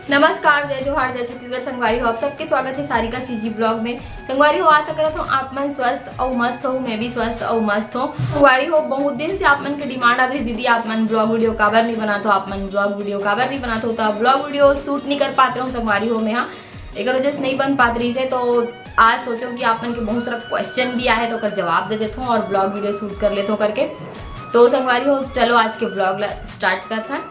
नमस्कार, जय जोहार, जय छत्तीसगढ़। संगवारी हो आप सबके स्वागत है सारिका सीजी ब्लॉग में। संगवारी हो आशा करत हूँ आप मन स्वस्थ और मस्त हो। मैं भी स्वस्थ और मस्त हूँ। संगवारी हो बहुत दिन से आप मन के डिमांड आ रही दीदी आप मन ब्लॉग वीडियो काबर नहीं बनाते हो, आप मन ब्लॉग वीडियो काबर नहीं बनाते हो। तो ब्लॉग वीडियो शूट नहीं कर पाते हो संगवारी हो। मैं हाँ एक वजह से नहीं बन पाती रही से, तो आज सोचो कि आप मन के बहुत सारा क्वेश्चन भी आया है तो जवाब दे देता हूँ और ब्लॉग वीडियो शूट कर लेता हूँ करके। तो संगवारी हो चलो आज के ब्लॉग स्टार्ट करता है।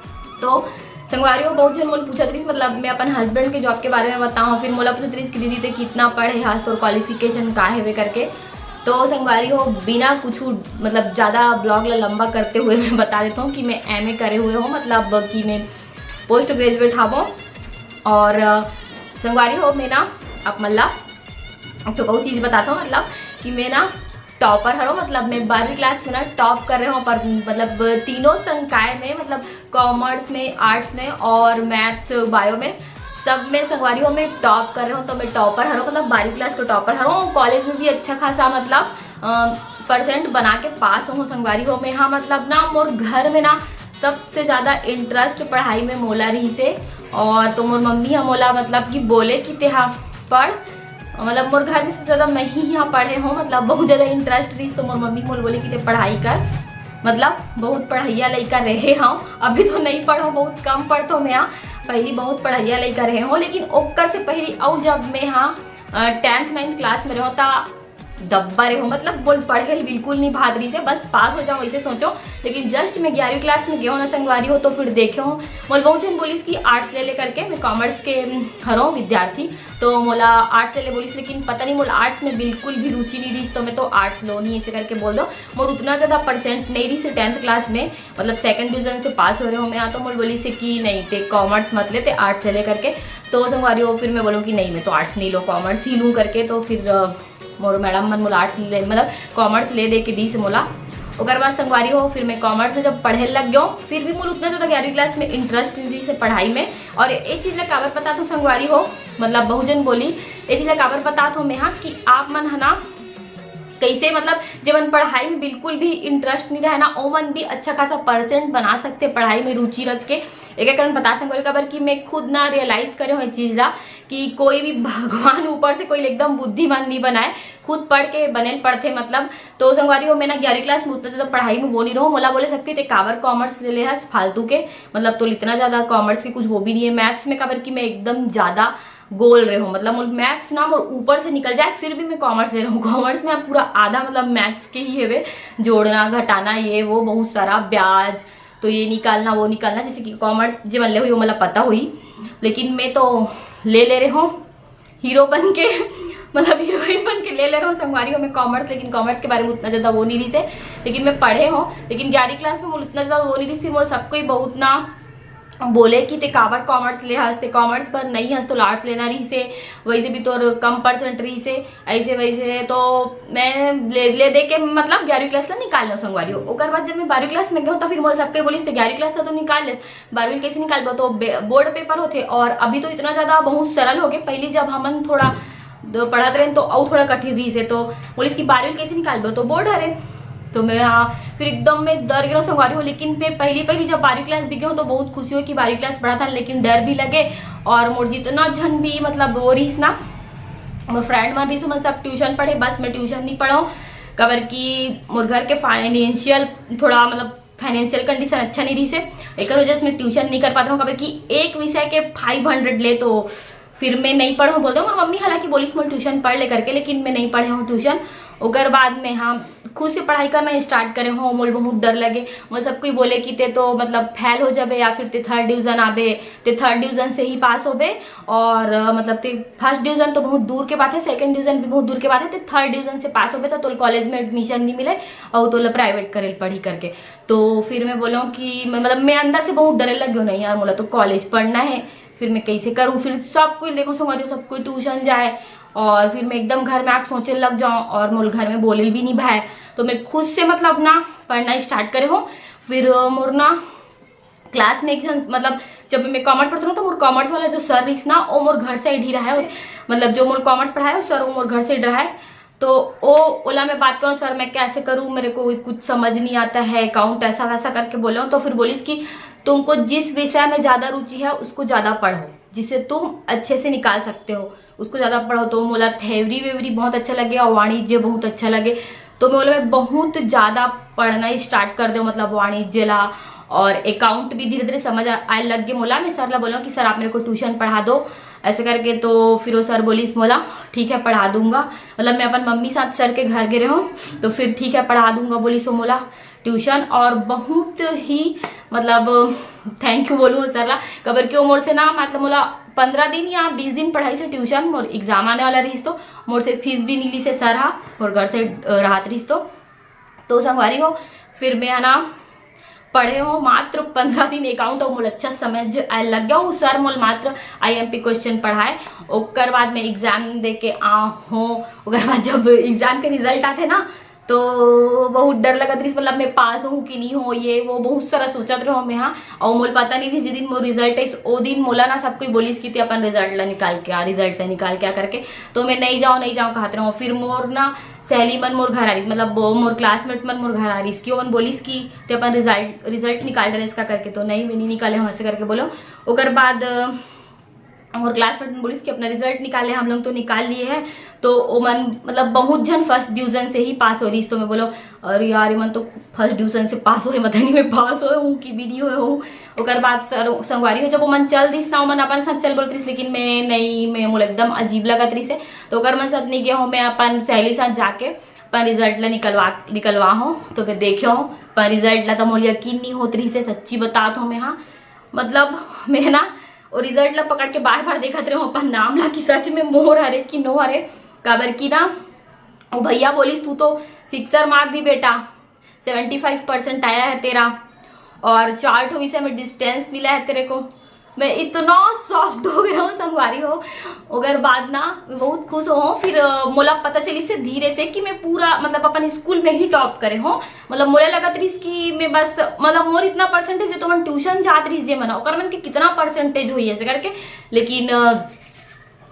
तो संगवारी हो बहुत जन मोल पूछत रही, मतलब मैं अपन हस्बैंड के जॉब के बारे में बताऊँ, फिर मोला पूछत रही कि दीदी ते कितना पढ़े हाथ और क्वालिफिकेशन का है वे करके। तो संगवारी हो बिना कुछ मतलब ज़्यादा ब्लॉग लंबा करते हुए मैं बता देता हूँ कि मैं एमए करे हुए हूँ, मतलब कि मैं पोस्ट ग्रेजुएट हूँ। और संगवारी हो मैं ना आप मतलब तो बहुत चीज़ बताता हूँ, मतलब कि मैं ना टॉपर हरो, मतलब मैं 12वीं क्लास में ना टॉप कर रहे हूँ पर मतलब तीनों संकाय में, मतलब कॉमर्स में, आर्ट्स में और मैथ्स बायो में, सब में संगवारी हो मैं टॉप कर रहे हूँ। तो मैं टॉपर हरो, मतलब 12वीं क्लास को टॉपर हरो। कॉलेज में भी अच्छा खासा मतलब परसेंट बना के पास हूँ संगवारी हो मैं। हाँ मतलब ना मोर घर में ना सबसे ज़्यादा इंटरेस्ट पढ़ाई में मोला रही से, और तो मोर मम्मी हम मोला मतलब कि बोले कि तेहा पढ़, मतलब मोर घर में सबसे ज़्यादा मैं ही यहाँ पढ़े हूँ, मतलब बहुत ज़्यादा इंटरेस्ट रही। तो मोर मम्मी मोल बोले कि ते पढ़ाई कर, मतलब बहुत पढ़ैया लड़का रहे हूँ। अभी तो नहीं पढ़ो, बहुत कम पढ़ता हूँ मैं यहाँ, पहली बहुत पढ़ैया लड़का रहे हूँ। लेकिन ओकर से पहली और जब मैं यहाँ 10th 9th क्लास में रहो ता डब्बा रहे हो, मतलब बोल पढ़े बिल्कुल नहीं भादरी से, बस पास हो जाओ वैसे सोचो। लेकिन जस्ट मैं 11वीं क्लास में गया ना संगवारी हो, तो फिर देखे हूँ मोल बहुत जन बोलिस कि आर्ट्स ले करके। मैं कॉमर्स के हरो विद्यार्थी, तो मोला आर्ट्स ले बोलिस, लेकिन पता नहीं मोला आर्ट्स में बिल्कुल भी रुचि नहीं रही, तो मैं तो आर्ट्स लो नहीं ऐसे करके बोल दो। मोर उतना ज़्यादा परसेंट नहीं रही से 10th क्लास में, मतलब 2nd डिवीजन से पास हो रहे हो मैं यहाँ। तो मोल बोली से कि नहीं ते कॉमर्स मत लेते, आर्ट्स ले करके। तो संगवारी हो फिर मैं बोलूँ कि नहीं मैं तो आर्ट्स नहीं लो, कॉमर्स ही लूँ करके। तो फिर मोर मैडम मन मोला आर्ट्स ले मतलब कॉमर्स ले दे के दी से मोला। उसके बाद संगवारी हो फिर मैं कॉमर्स में जब पढ़े लग गया, फिर भी मोर उतना ज़्यादा 11वीं क्लास में इंटरेस्ट नहीं रही से पढ़ाई में। और एक चीज़ ला काबर पता तो संगवारी हो, मतलब बहुजन बोली ये चीज़ ला काबर पता तो मैं हाँ कि आप मन है ना कैसे, मतलब जब मन पढ़ाई में बिल्कुल भी इंटरेस्ट नहीं रहे ना, ओ मन भी अच्छा खासा परसेंट बना सकते पढ़ाई में रुचि रख के। एक कारण बता संगवारी खबर कि मैं खुद ना रियलाइज करे हुए चीज़ ला कि कोई भी भगवान ऊपर से कोई एकदम बुद्धिमान नहीं बनाए, खुद पढ़ के बने पढ़ते मतलब। तो संगवारी हो मैं ना 11वीं क्लास में उतना ज़्यादा पढ़ाई में वो नहीं रहो, मोला बोले सबके ते काबर कॉमर्स ले ले हस फालतू के, मतलब तो इतना ज़्यादा कॉमर्स के कुछ वो भी नहीं है। मैथ्स में काबर कि मैं एकदम ज़्यादा गोल रहे हो, मतलब मैथ्स ना और ऊपर से निकल जाए, फिर भी मैं कॉमर्स ले रहा हूँ। कॉमर्स में पूरा आधा मतलब मैथ्स के ही है वे, जोड़ना घटाना ये वो बहुत सारा ब्याज, तो ये निकालना वो निकालना, जैसे कि कॉमर्स जो मन ले हुई वो मतलब पता हुई। लेकिन मैं तो ले रहे हूँ हीरो बन के, मतलब हीरोइन बन के ले रहा हूँ संगवारी हो मैं कॉमर्स। लेकिन कॉमर्स के बारे में उतना ज़्यादा वो नहीं रही से, लेकिन मैं पढ़े हूँ। लेकिन 11वीं क्लास में उतना ज़्यादा वो नहीं रही, फिर मुझे सबको ही बहुत ना बोले कि ते काबर कॉमर्स ले हंस, ते कॉमर्स पर नहीं हंस तो आर्ट्स लेना रही से, वैसे भी तो कम परसेंट रही से ऐसे वैसे। तो मैं ले दे के मतलब 11वीं क्लास ला निकाल लो संगवारी हो। उसके बाद जब मैं 12वीं क्लास में गया तो फिर मुझे सबके बोली 11वीं क्लास तो निकाल ले, 12वीं कैसे निकाल तो बोर्ड पेपर होते, और अभी तो इतना ज़्यादा बहुत सरल हो गए। पहले जब हम थोड़ा पढ़ाते रहे तो और थोड़ा कठिन रही से, तो बोली कि 12वीं कैसे निकाल तो बोर्ड हरे। तो मैं हाँ फिर एकदम मैं डर गया संगवारी हो। लेकिन मैं पहली जब 12वीं क्लास भी गया हूँ तो बहुत खुशी हुई कि 12वीं क्लास पढ़ा था, लेकिन डर भी लगे। और मोर जितना झन भी मतलब वो रही ना मोर फ्रेंड मन रही मैं सब ट्यूशन पढ़े, बस मैं ट्यूशन नहीं पढ़ाऊँ कबर कि मोर घर के फाइनेंशियल थोड़ा मतलब फाइनेंशियल कंडीशन अच्छा नहीं रही से, एक वजह से मैं ट्यूशन नहीं कर पाता हूँ। कबर कि एक विषय के 500 ले तो फिर मैं नहीं पढ़ा हूँ बोलते हूँ। मम्मी हालांकि बोली मैं ट्यूशन पढ़ ले करके, लेकिन मैं नहीं पढ़े हूँ ट्यूशन। उसके बाद में हाँ खुद से पढ़ाई करना स्टार्ट करे हूँ। मुझे बहुत डर लगे, मुझे सब कोई बोले कि ते तो मतलब फेल हो जाबे या फिर ते 3rd डिवीजन आबे, ते 3rd डिवीजन से ही पास होबे। और मतलब ते 1st डिवीजन तो बहुत दूर के बात है, 2nd डिवीजन भी बहुत दूर के बात है, ते 3rd डिवीजन से पास होबे तो कॉलेज में एडमिशन नहीं मिले और तो प्राइवेट करे पढ़ी करके। तो फिर मैं बोलूँ कि मतलब मैं अंदर से बहुत डरे लग गई, नहीं यार बोला तो कॉलेज पढ़ना है, फिर मैं कैसे करूँ। फिर सब कोई देखो संगवारी सब कोई ट्यूशन जाए, और फिर मैं एकदम घर में आके सोचने लग जाऊँ, और मोर घर में बोले भी नहीं भाई। तो मैं खुद से मतलब ना पढ़ना स्टार्ट करे हूँ। फिर मोर ना क्लास में एक जन मतलब जब मैं कॉमर्स पढ़ती हूँ तो मोर कॉमर्स वाला जो सर रही ना वो मोर घर से ही रहा है, मतलब जो मोर कॉमर्स पढ़ाया सर वो मोर घर से रहा है। तो वो ओला मैं बात करूँ सर मैं कैसे करूँ, मेरे को कुछ समझ नहीं आता है, अकाउंट ऐसा वैसा करके बोले। तो फिर बोलिस कि तुमको जिस विषय में ज़्यादा रुचि है उसको ज़्यादा पढ़ो, जिसे तुम अच्छे से निकाल सकते हो उसको ज़्यादा पढ़ो। तो बोला थ्योरी वेवरी बहुत अच्छा लगे और वाणिज्य बहुत अच्छा लगे, तो मैं बोला मैं बहुत ज़्यादा पढ़ना स्टार्ट कर दो, मतलब वाणिज्य ला और अकाउंट भी धीरे धीरे समझ आए लग गए। मोला मैं सर ला बोला कि सर आप मेरे को ट्यूशन पढ़ा दो ऐसे करके। तो फिर वो सर बोली मोला ठीक है पढ़ा दूंगा, मतलब मैं अपन मम्मी साथ सर के घर गिरे हूँ तो फिर ठीक है पढ़ा दूंगा बोली सो मोला ट्यूशन। और बहुत ही मतलब थैंक यू बोलूँ सर ला, कबर क्यों मोर से ना मतलब मोला 15 दिन या 20 दिन पढ़ाई से ट्यूशन, मोर एग्जाम आने वाला रही तो मोर से फीस भी नीली से सर हा और घर से राहत रही तो संगवारी हो। फिर मैं है ना पढ़े हो मात्र 15 दिन अकाउंट और मोल अच्छा समझ आए लग गया। सर मोल मात्र IMP क्वेश्चन पढ़ाए, ओकर बाद में एग्जाम दे के आ हो। ओकर बाद जब एग्जाम के रिजल्ट आते ना तो बहुत डर लगत रही, मतलब मैं पास हूँ कि नहीं हो, ये वो बहुत सारा सोचत रहो मैं। हाँ और मोल पता नहीं जिस दिन मोर रिजल्ट है ओ दिन मोला ना सब कोई बोलिस कि अपन रिजल्ट ला निकाल के आ, रिजल्ट ला निकाल के आ करके। तो मैं नहीं जाऊँ कहते रहो। फिर मोर ना सहेली मन मोर घर आ रही, मतलब मोर क्लासमेट मन मोर घर आ रही, क्यों मन बोलिस कि ते अपन रिजल्ट निकाल डे इसका करके। तो नहीं मैं नहीं निकाले हूँ ऐसे करके बोलो। ओकर बाद और क्लासमेट में बोलिस कि अपना रिजल्ट निकाले, हम लोग तो निकाल लिए हैं। तो ओ मन मतलब बहुत जन फर्स्ट डिवीजन से ही पास हो रही। तो मैं बोलो अरे यार मन तो फर्स्ट डिवीजन से पास हो रहे, मतलब नहीं मैं पास हो हूँ कि भी नहीं हूँ। ओकर बाद सर संगवारी हो जब वो मन चल दिस ना मन अपन साथ चल बोलती, लेकिन मैं नहीं, मैं मोल एकदम अजीब लगत रही से। तो ओकर मन साथ नहीं गया हूँ, मैं अपन सहेली साथ जाके अपन रिजल्ट ला निकलवा हूँ। तो फिर देखे हूँ पर रिजल्ट ला तो मोल यकीन नहीं होती रही से, सच्ची बताता हूँ मैं। हाँ मतलब मैं ना और रिजल्ट ला पकड़ के बार बार देखत रहे हो अपन नाम ला कि सच में मोर हरे कि नो हरे। काबर की ना वो भैया बोलिस तू तो 6 मार्क दी बेटा, 75% आया है तेरा और 4 विषय में डिस्टेंस मिला है तेरे को। मैं इतना सॉफ्ट हो गया हूँ संगवारी हो। अगर बाद ना मैं बहुत खुश हो। फिर मोला पता चली से धीरे से कि मैं पूरा मतलब अपन स्कूल में ही टॉप करे हो। मतलब मोला लगत रही कि मैं बस मतलब मोर इतना परसेंटेज है तो मैं ट्यूशन जात रही जे मना ओकर मन के कितना परसेंटेज हुई ऐसे करके, लेकिन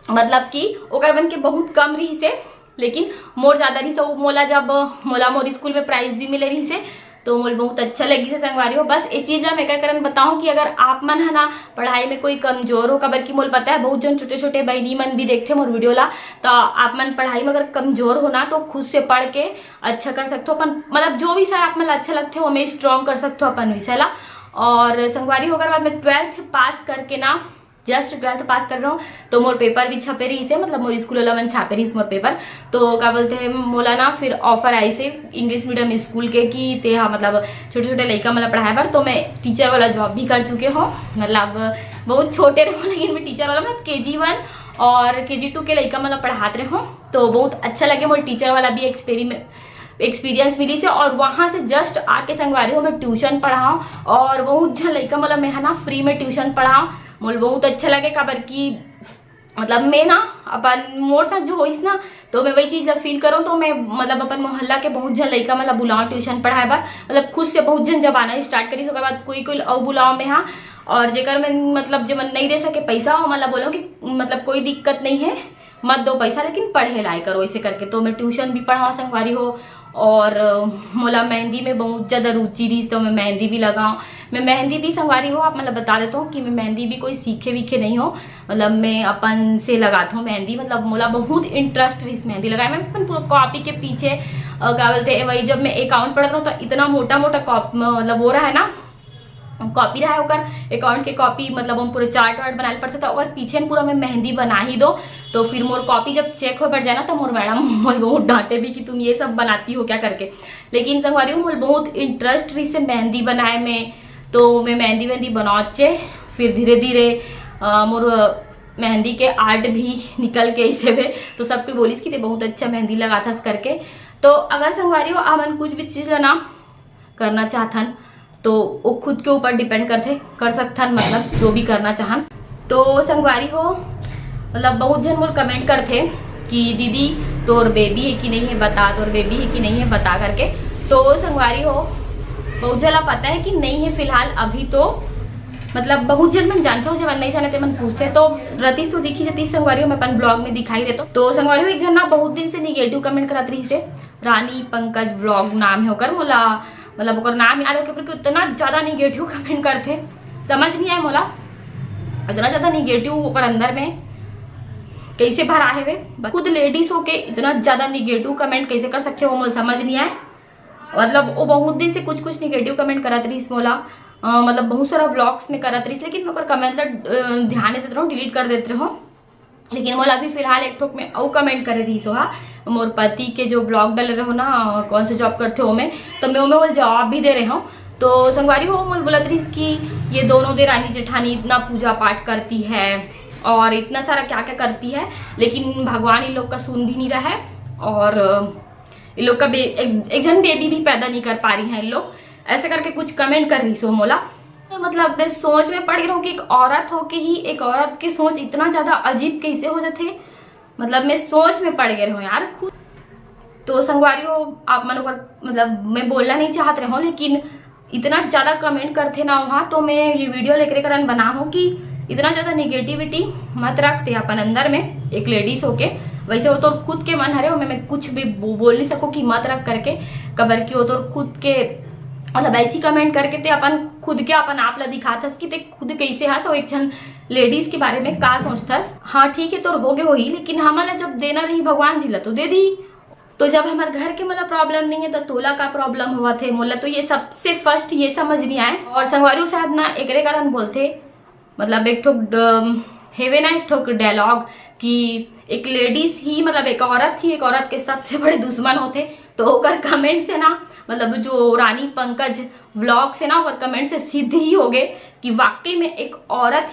मतलब कि ओकर मन के बहुत कम रही से, लेकिन मोर ज्यादा रही से। मोला जब मोर स्कूल में प्राइज भी मिले रही से तो मोल बहुत अच्छा लगी से संगवारी हो। बस एक चीज मैं क्या करन बताऊं कि अगर आप मन है ना पढ़ाई में कोई कमजोर हो, कबर की मोल पता है बहुत जन छोटे छोटे बहनी मन भी देखते मोर वीडियो ला, तो आप मन पढ़ाई में अगर कमजोर हो ना तो खुद से पढ़ के अच्छा कर सकते हो अपन, मतलब जो विषय आप मन अच्छा लगते हो हमें स्ट्रॉन्ग कर सकते हो अपन विषय ला। और संगवारी होकर बाद में 12th पास करके ना जस्ट 12th पास कर रहा हूँ तो मोर पेपर भी छपे रही से, मतलब मोर स्कूल वाला मन छापे रही मोर पेपर। तो क्या बोलते हैं मोला ना फिर ऑफर आई से इंग्लिश मीडियम स्कूल के कि ते हाँ मतलब छोटे छोटे लड़का मतलब पढ़ाए पर। तो मैं टीचर वाला जॉब भी कर चुके हो, मतलब बहुत छोटे रहो लेकिन मैं टीचर वाला मतलब KG1 और KG2 के लड़का मतलब पढ़ाते रहो। तो बहुत अच्छा लगे मोर टीचर वाला भी एक्सपीरियंस मिली से। और वहां से जस्ट आके संगवारी हो मैं ट्यूशन पढ़ाऊँ और बहुत जन लड़का मतलब मैं है ना फ्री में ट्यूशन पढ़ाऊँ। मोल बहुत अच्छा लगे काबर की मतलब मैं ना अपन मोर साथ जो होइस ना तो मैं वही चीज जब फील करूँ तो मैं मतलब अपन मोहल्ला के बहुत जन लड़का मतलब बुलाओ ट्यूशन पढ़ाए बार, मतलब खुद से बहुत जन जब आना स्टार्ट करी। उसके बाद कोई और बुलाओ में। हाँ और जेकर मैं मतलब जब नहीं दे सके पैसा मतलब बोलो कि मतलब कोई दिक्कत नहीं है मत दो पैसा लेकिन पढ़े लाए करो ऐसे करके। तो मैं ट्यूशन भी पढ़ाऊँ संगवारी हो। और मोला मेहंदी में बहुत ज़्यादा रुचि रही तो मैं मेहंदी भी लगाऊँ। मैं मेहंदी भी संगवारी हो आप मतलब बता देता हूँ कि मैं मेहंदी भी कोई सीखे वीखे नहीं हो, मतलब मैं अपन से लगाता हूँ मेहंदी। मतलब मोला बहुत इंटरेस्ट रही इस मेहंदी लगाए। मैं अपन पूरा कॉपी के पीछे क्या बोलते हैं वही जब मैं अकाउंट पढ़ रहा हूँ तो इतना मोटा मोटा कॉपी मतलब वो रहा है ना कॉपी रहा है ओकर अकाउंट के कॉपी, मतलब हम पूरे चार्ट वार्ट बनाए पड़ता था और पीछे पूरा मैं मेहंदी बना ही दो। तो फिर मोर कॉपी जब चेक हो बढ़ जाए ना तो मोर मैडम मोर बहुत डांटे भी कि तुम ये सब बनाती हो क्या करके। लेकिन संगवारी मोर बहुत इंटरेस्ट रही से मेहंदी बनाए में, तो मैं मेहंदी बनाचे फिर धीरे धीरे मोर मेहंदी के आर्ट भी निकल के ऐसे में। तो सबके बोलिस कि ते बहुत अच्छा मेहंदी लगा था करके। तो अगर संगवारी हो आपन कुछ भी चीज ना करना चाहथन तो वो खुद के ऊपर डिपेंड कर सकथन, मतलब जो भी करना चाहन। तो संगवारी हो मतलब बहुत जन मोल कमेंट करते कि दीदी तोर बेबी है कि नहीं है बता, तोर बेबी है कि नहीं है बता करके। तो संगवारी हो बहुत जला पता है कि नहीं है फिलहाल अभी। तो मतलब बहुत जन मन जानते हो जब नहीं जानते मन पूछते तो रतीश तो दिखी जतीश संगवारी हो मैं अपन ब्लॉग में दिखाई देता। तो संगवारी हो एक जन ना बहुत दिन से निगेटिव कमेंट करत रही से, रानी पंकज ब्लॉग नाम है ओकर, मोला मतलब ओकर नाम याद है कि उतना ज्यादा निगेटिव कमेंट करते समझ नहीं आया मोला इतना ज्यादा निगेटिव ऊपर अंदर में कैसे भरा है वे। खुद लेडीज हो के इतना ज्यादा निगेटिव कमेंट कैसे कर सकते हो, मुझे समझ नहीं आए। मतलब वो बहुत दिन से कुछ निगेटिव कमेंट करत रही मोला, मतलब बहुत सारा व्लॉग्स में करत रही, लेकिन मैं कमेंट ध्यान देते रहो, डिलीट कर देते रहो। लेकिन मोला अभी फिलहाल एक ठोक में और कमेंट करे रही सो, मोर पति के जो ब्लॉग डाले रहो ना, कौन से जॉब करते हो में, तो मैं वो जवाब भी दे रहे हूँ। तो संगवारी हो मोल बोलत रही कि ये दोनों देरानी जेठानी इतना पूजा पाठ करती है और इतना सारा क्या क्या करती है, लेकिन भगवान इन लोग का सुन भी नहीं रहा है और इन लोग का एक जन बेबी भी पैदा नहीं कर पा रही है इन लोग, ऐसे करके कुछ कमेंट कर रही सो मोला। मतलब मैं सोच में पड़ गई हूँ कि एक औरत हो के ही एक औरत की सोच इतना ज्यादा अजीब कैसे हो जाते, मतलब मैं सोच में पड़ गए हूँ यार खुद। तो संगवारी हो आप मन ऊपर, मतलब मैं बोलना नहीं चाहत रहा हूँ, लेकिन इतना ज्यादा कमेंट करते ना वहाँ, तो मैं ये वीडियो लेकर कारण बना हूँ कि इतना ज्यादा निगेटिविटी मत रखते अपन अंदर में एक लेडीज होके। वैसे वो तो खुद के मन हरे हो, मैं कुछ भी बोल नहीं सकूँ कि मत रख करके कबर की हो, तो खुद के मतलब ऐसी कमेंट करके ते अपन खुद के अपन आप ला दिखाथस कि ते खुद कैसे हस और एक क्षण लेडीज के बारे में का सोचथस। हाँ ठीक है तो हो गए हो ही, लेकिन हमारा जब देना रही भगवान जी ला तो दे दी। तो जब हमारे घर के मतलब प्रॉब्लम नहीं है तो तोला का प्रॉब्लम हुआ थे मोला, तो ये सबसे फर्स्ट ये समझ नहीं आए। और संगवारी शायद ना एकरे कारण बोलते, मतलब एक ठोक हेवे ना एक ठोक डायलॉग कि एक लेडीज ही, मतलब एक औरत के सबसे बड़े दुश्मन होते। तो ओकर कमेंट से ना, मतलब जो रानी पंकज व्लॉग से ना ओकर कमेंट से सिद्ध ही हो गए कि वाकई में एक औरत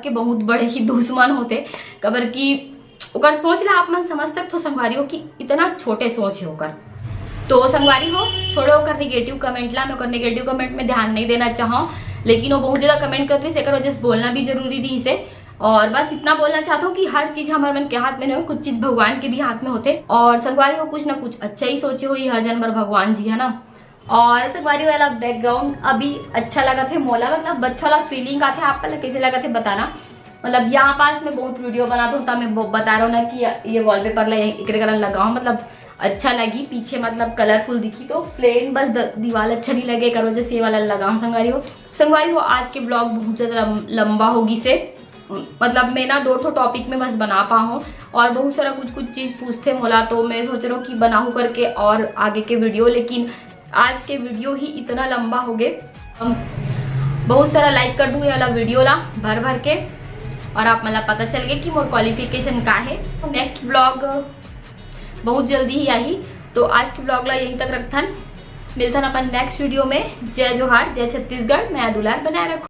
के बहुत बड़े ही दुश्मन होते। कबर की ओकर सोच ला आप मन समझ सकते हो संगवारी हो कि इतना छोटे सोच है ओकर। तो संगवारी हो छोड़ो ओकर निगेटिव कमेंट ला, मैं ओकर निगेटिव कमेंट में ध्यान नहीं देना चाहूँ, लेकिन वो बहुत ज्यादा कमेंट करती है, एकर वजह से बोलना भी जरूरी रही से। और बस इतना बोलना चाहता हूँ कि हर चीज हमारे मन के हाथ में नहीं हो, कुछ चीज भगवान के भी हाथ में होते। और संगवारी हो कुछ ना कुछ अच्छा ही सोचे हो, हर जन्म भगवान जी है ना। और संगवारी वाला बैकग्राउंड अभी अच्छा लगा थे मोला, मतलब अच्छा वाला फीलिंग आते आप कैसे लगा थे बताना। मतलब यहाँ पास में बहुत वीडियो बनाता हूँ, मैं बता रहा हूँ ना कि ये वॉलपेपर लगाऊँ, मतलब अच्छा लगी। पीछे मतलब कलरफुल दिखी तो प्लेन बस दीवार अच्छा नहीं लगे, कर वजह से ये वाला लगाऊँ। संगवारी हो आज के ब्लॉग बहुत ज्यादा लंबा होगी से, मतलब मैं ना 2 टॉपिक में बस बना पाऊँ और बहुत सारा कुछ चीज पूछते मोला, तो मैं सोच रहा हूँ कि बनाऊँ करके और आगे के वीडियो, लेकिन आज के वीडियो ही इतना लंबा हो गए। बहुत सारा लाइक कर दूँ ये वाला वीडियो ला भर के, और आप मतलब पता चल गया कि मोर क्वालिफिकेशन का है। नेक्स्ट ब्लॉग बहुत जल्दी ही आई, तो आज के ब्लॉग ला यहीं तक रखथन, मिलथन अपन नेक्स्ट वीडियो में। जय जोहार, जय छत्तीसगढ़, मैं दुलार बनाए रखो।